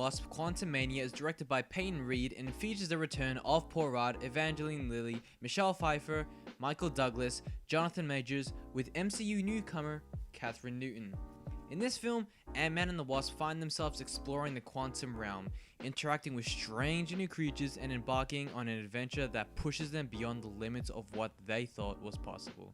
Wasp, Quantumania is directed by Peyton Reed and features the return of Paul Rudd, Evangeline Lilly, Michelle Pfeiffer, Michael Douglas, Jonathan Majors, with MCU newcomer Catherine Newton. In this film, Ant-Man and the Wasp find themselves exploring the quantum realm, interacting with strange new creatures and embarking on an adventure that pushes them beyond the limits of what they thought was possible.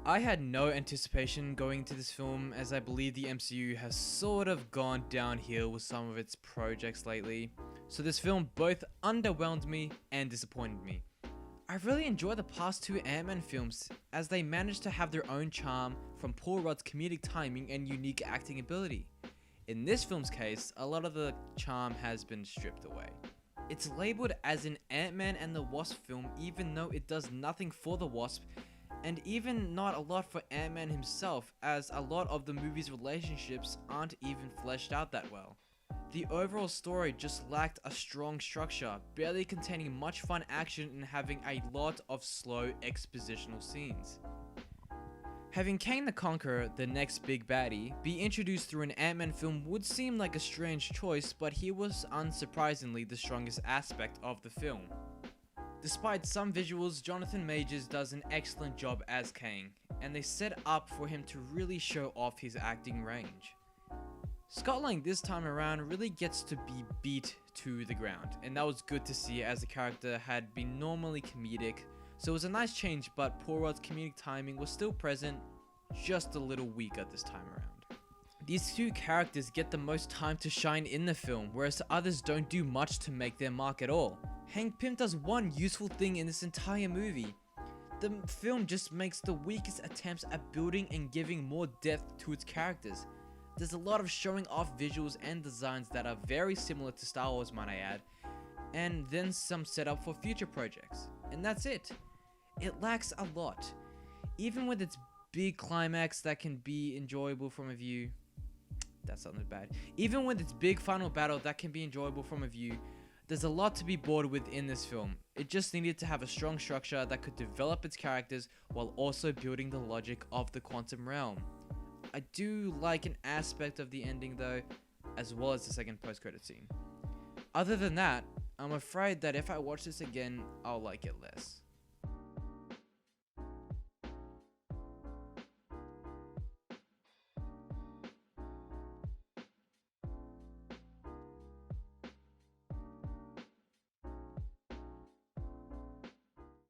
I had no anticipation going into this film, as I believe the MCU has sort of gone downhill with some of its projects lately, so this film both underwhelmed me and disappointed me. I really enjoy the past two Ant-Man films, as they managed to have their own charm from Paul Rudd's comedic timing and unique acting ability. In this film's case, a lot of the charm has been stripped away. It's labeled as an Ant-Man and the Wasp film even though it does nothing for the Wasp, and even not a lot for Ant-Man himself, as a lot of the movie's relationships aren't even fleshed out that well. The overall story just lacked a strong structure, barely containing much fun action and having a lot of slow expositional scenes. Having Kang the Conqueror, the next big baddie, be introduced through an Ant-Man film would seem like a strange choice, but he was unsurprisingly the strongest aspect of the film. Despite some visuals, Jonathan Majors does an excellent job as Kang, and they set up for him to really show off his acting range. Scott Lang this time around really gets to be beat to the ground, and that was good to see as the character had been normally comedic, so it was a nice change, but Paul Rudd's comedic timing was still present, just a little weaker this time around. These two characters get the most time to shine in the film, whereas others don't do much to make their mark at all. Hank Pym does one useful thing in this entire movie. The film just makes the weakest attempts at building and giving more depth to its characters. There's a lot of showing off visuals and designs that are very similar to Star Wars, might I add, and then some setup for future projects, and that's it. It lacks a lot. Even with its big climax that can be enjoyable from a view, that sounded bad. Even with its big final battle that can be enjoyable from a view, there's a lot to be bored with in this film. It just needed to have a strong structure that could develop its characters while also building the logic of the quantum realm. I do like an aspect of the ending though, as well as the second post-credit scene. Other than that, I'm afraid that if I watch this again, I'll like it less.